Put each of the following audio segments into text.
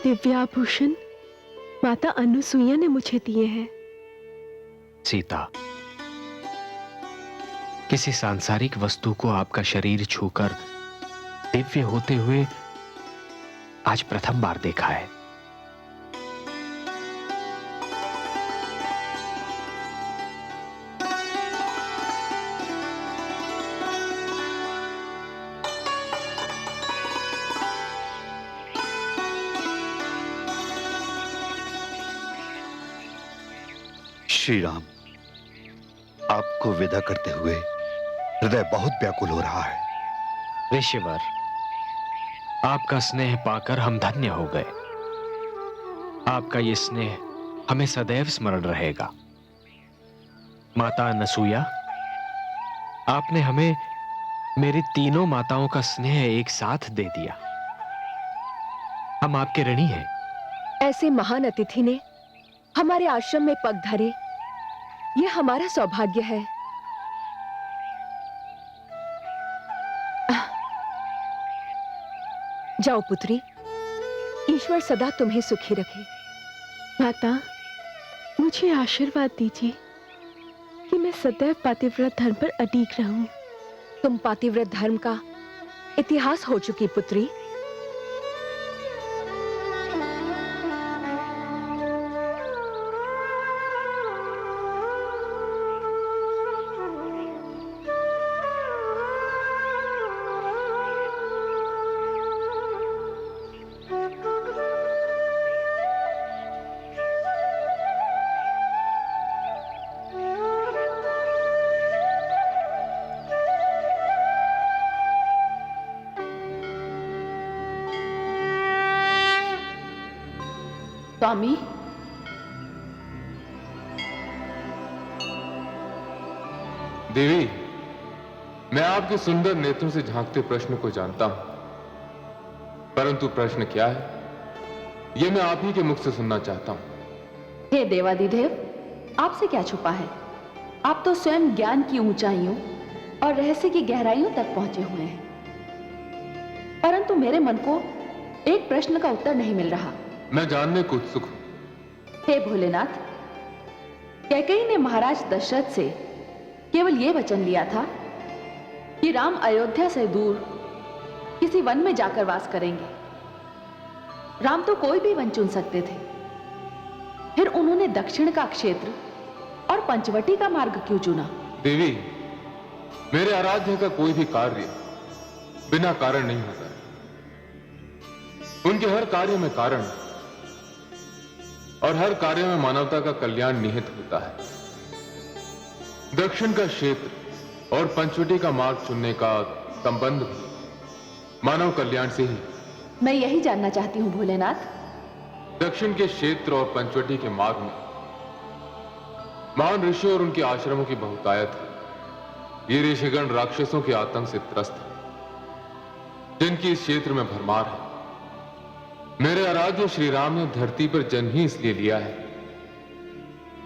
दिव्याभूषण माता अनुसुईया ने मुझे दिए हैं। सीता, किसी सांसारिक वस्तु को आपका शरीर छूकर दिव्य होते हुए आज प्रथम बार देखा है। श्री राम, आपको विदा करते हुए हृदय बहुत व्याकुल हो रहा है। ऋषिवर, आपका स्नेह पाकर हम धन्य हो गए। आपका ये स्नेह हमें सदैव स्मरण रहेगा। माता अनसुईया, आपने हमें मेरी तीनों माताओं का स्नेह एक साथ दे दिया। हम आपके ऋणी हैं। ऐसे महान अतिथि ने हमारे आश्रम में पग धरे, ये हमारा सौभाग्य है। जाओ पुत्री, ईश्वर सदा तुम्हें सुखी रखे। माता, मुझे आशीर्वाद दीजिए कि मैं सदैव पातिव्रत धर्म पर अडिग रहूं। तुम पातिव्रत धर्म का इतिहास हो चुकी पुत्री। स्वामी, देवी, मैं आपके सुंदर नेत्रों से झांकते प्रश्न को जानता हूं, परंतु प्रश्न क्या है, यह मैं आप ही के मुख से सुनना चाहता हूं। हे देवादिदेव, आपसे क्या छुपा है? आप तो स्वयं ज्ञान की ऊंचाइयों और रहस्य की गहराइयों तक पहुंचे हुए हैं, परंतु मेरे मन को एक प्रश्न का उत्तर नहीं मिल रहा। मैं जानने को उत्सुक हूं। हे भोलेनाथ, कैकेयी ने महाराज दशरथ से केवल यह वचन लिया था कि राम अयोध्या से दूर किसी वन में जाकर वास करेंगे। राम तो कोई भी वन चुन सकते थे, फिर उन्होंने दक्षिण का क्षेत्र और पंचवटी का मार्ग क्यों चुना? देवी, मेरे आराध्य का कोई भी कार्य बिना कारण नहीं होता। उनके हर कार्य में कारण और हर कार्य में मानवता का कल्याण निहित होता है। दक्षिण का क्षेत्र और पंचवटी का मार्ग चुनने का संबंध भी मानव कल्याण से ही। मैं यही जानना चाहती हूं भोलेनाथ। दक्षिण के क्षेत्र और पंचवटी के मार्ग में महान ऋषि और उनके आश्रमों की बहुतायत है। ये ऋषिगण राक्षसों के आतंक से त्रस्त हैं, जिनकी इस क्षेत्र में भरमार है। मेरे आराध्य श्री राम ने धरती पर जन्म ही इसलिए लिया है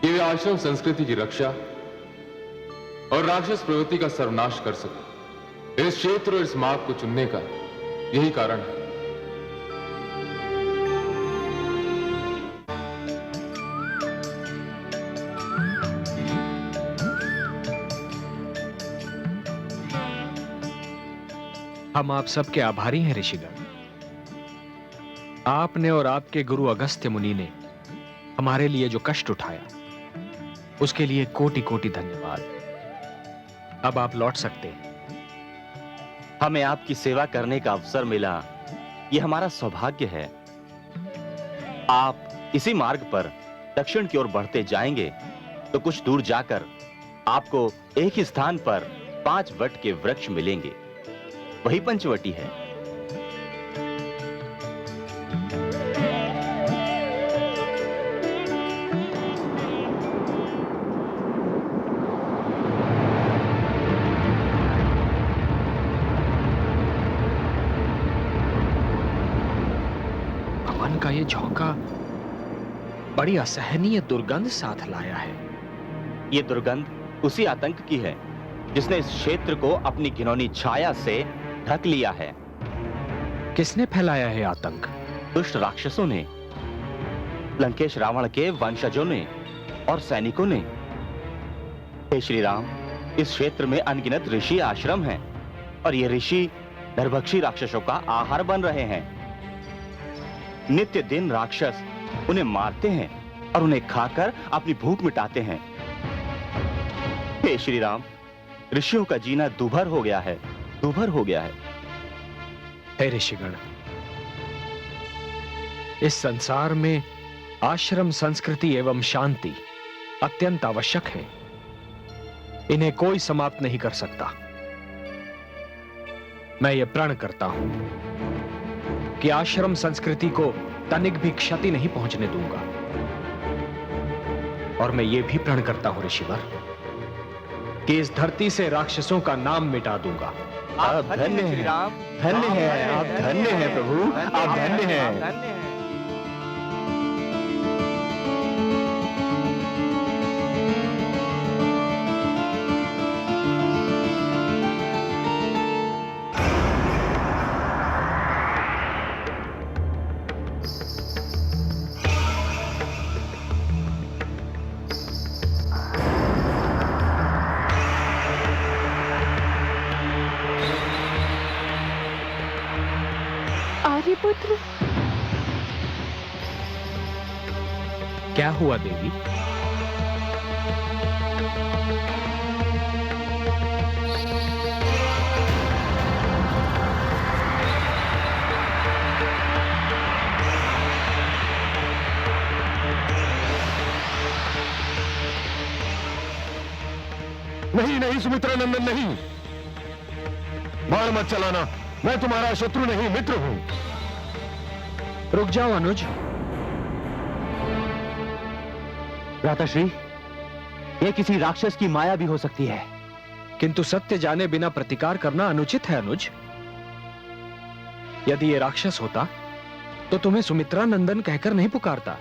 कि वे आश्रम संस्कृति की रक्षा और राक्षस प्रवृत्ति का सर्वनाश कर सके। इस क्षेत्र और इस मार्ग को चुनने का यही कारण है। हम आप सबके आभारी हैं ऋषिगण। आपने और आपके गुरु अगस्त्य मुनि ने हमारे लिए जो कष्ट उठाया, उसके लिए कोटि कोटि धन्यवाद। अब आप लौट सकते हैं। हमें आपकी सेवा करने का अवसर मिला, यह हमारा सौभाग्य है। आप इसी मार्ग पर दक्षिण की ओर बढ़ते जाएंगे तो कुछ दूर जाकर आपको एक ही स्थान पर 5 वट के वृक्ष मिलेंगे, वही पंचवटी है। पवन का ये झोंका बड़ी असहनीय दुर्गंध साथ लाया है। ये दुर्गंध उसी आतंक की है जिसने इस क्षेत्र को अपनी घिनौनी छाया से ढक लिया है। किसने फैलाया है आतंक? दुष्ट राक्षसों ने, लंकेश रावण के वंशजों ने और सैनिकों ने। हे श्री राम, इस क्षेत्र में अनगिनत ऋषि आश्रम हैं और ये ऋषि नरभक्षी राक्षसों का आहार बन रहे हैं। नित्य दिन राक्षस उन्हें मारते हैं और उन्हें खाकर अपनी भूख मिटाते हैं। हे श्री राम, ऋषियों का जीना दूभर हो गया है, दूभर हो गया है। हे ऋषिगण, इस संसार में आश्रम संस्कृति एवं शांति अत्यंत आवश्यक है। इन्हें कोई समाप्त नहीं कर सकता। मैं ये प्रण करता हूं कि आश्रम संस्कृति को तनिक भी क्षति नहीं पहुंचने दूंगा। और मैं ये भी प्रण करता हूं ऋषिवर कि इस धरती से राक्षसों का नाम मिटा दूंगा। आप धन्य हैं, धन्य हैं, आप धन्य हैं प्रभु, आप धन्य हैं। आर्यपुत्र, क्या हुआ देवी? नहीं नहीं सुमित्रा नंदन, नहीं, बाण मत चलाना। मैं तुम्हारा शत्रु नहीं, मित्र हूं। रुक जाओ अनुज। भ्राताश्री, ये किसी राक्षस की माया भी हो सकती है। किंतु सत्य जाने बिना प्रतिकार करना अनुचित है अनुज। यदि ये राक्षस होता तो तुम्हें सुमित्रा नंदन कहकर नहीं पुकारता।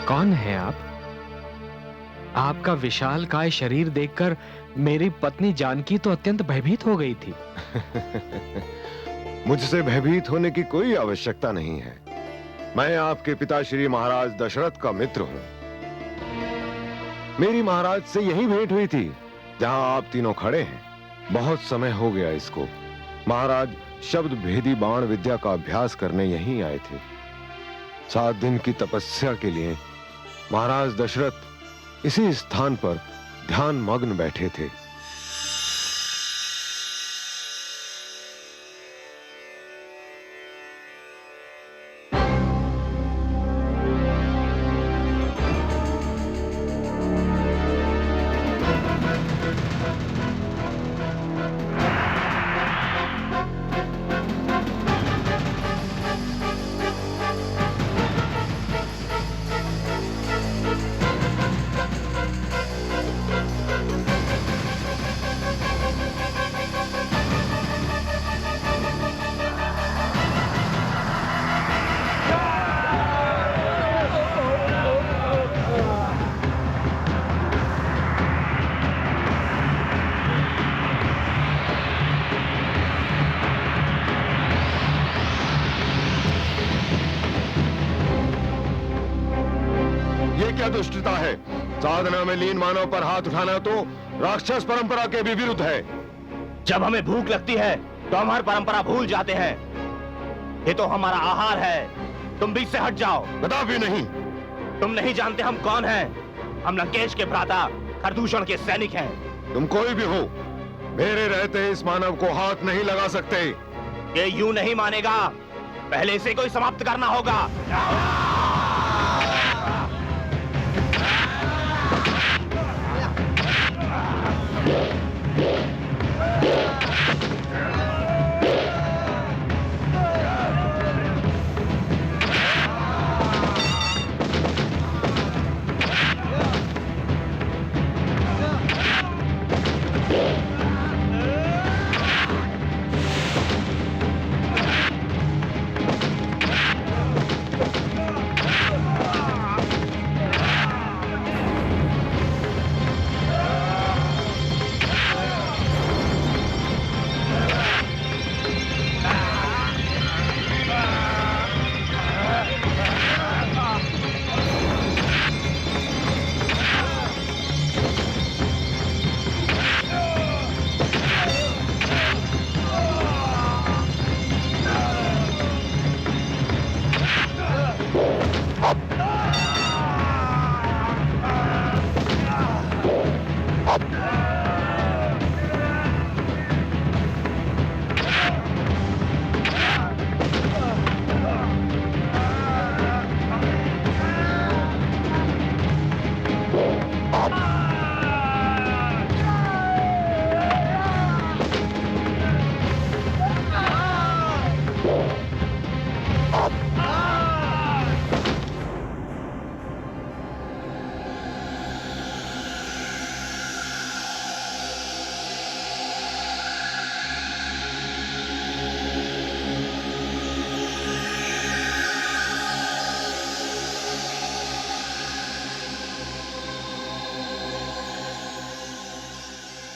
कौन है आप? आपका विशालकाय शरीर देखकर मेरी पत्नी जानकी तो अत्यंत भयभीत हो गई थी। मुझसे भयभीत होने की कोई आवश्यकता नहीं है। मैं आपके पिता श्री महाराज दशरथ का मित्र हूं। मेरी महाराज से यही भेंट हुई थी जहां आप तीनों खड़े हैं। बहुत समय हो गया इसको। महाराज शब्द भेदी बाण विद्या का अभ्यास करने यहीं आए थे। 7 दिन की तपस्या के लिए महाराज दशरथ इसी स्थान पर ध्यान मग्न बैठे थे। क्या दुष्टता है? साधना में लीन मानव पर हाथ उठाना तो राक्षस परंपरा के भी विरुद्ध है। जब हमें भूख लगती है तो हमारी परंपरा भूल जाते हैं। ये तो हमारा आहार है। तुम बीच से हट जाओ। कदापि नहीं। तुम नहीं जानते हम कौन हैं। हम लंकेश के भ्राता खरदूषण के सैनिक हैं। तुम कोई भी हो, मेरे रहते इस मानव को हाथ नहीं लगा सकते। ये यूं नहीं मानेगा। पहले इसे कोई समाप्त करना होगा।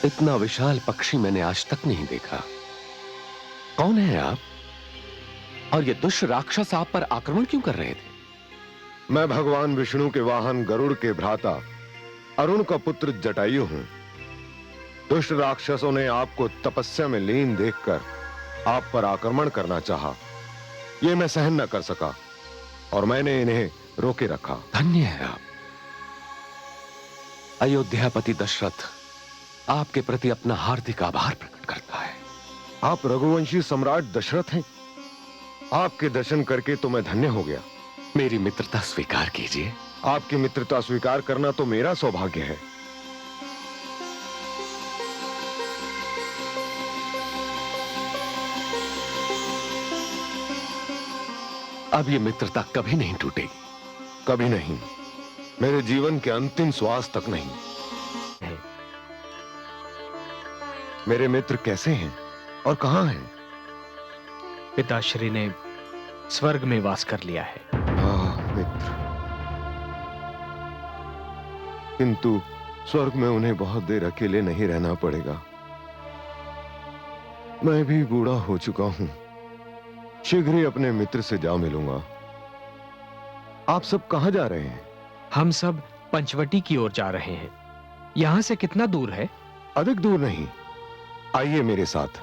इतना विशाल पक्षी मैंने आज तक नहीं देखा। कौन है आप? और ये दुष्ट राक्षस आप पर आक्रमण क्यों कर रहे थे? मैं भगवान विष्णु के वाहन गरुड़ के भ्राता अरुण का पुत्र जटायु हूं। दुष्ट राक्षसों ने आपको तपस्या में लीन देखकर आप पर आक्रमण करना चाहा। ये मैं सहन न कर सका और मैंने इन्हें रोके रखा। धन्य है आप। अयोध्यापति दशरथ आपके प्रति अपना हार्दिक आभार प्रकट करता है। आप रघुवंशी सम्राट दशरथ हैं। आपके दर्शन करके तो मैं धन्य हो गया। मेरी मित्रता स्वीकार कीजिए। आपकी मित्रता स्वीकार करना तो मेरा सौभाग्य है। अब ये मित्रता कभी नहीं टूटेगी। कभी नहीं, मेरे जीवन के अंतिम श्वास तक नहीं। मेरे मित्र कैसे हैं और कहां हैं? पिताश्री ने स्वर्ग में वास कर लिया है। मित्र, किंतु स्वर्ग में उन्हें बहुत देर अकेले नहीं रहना पड़ेगा। मैं भी बूढ़ा हो चुका हूं। शीघ्र ही अपने मित्र से जा मिलूंगा। आप सब कहां जा रहे हैं? हम सब पंचवटी की ओर जा रहे हैं। यहां से कितना दूर है? अधिक दूर नहीं, आइए मेरे साथ।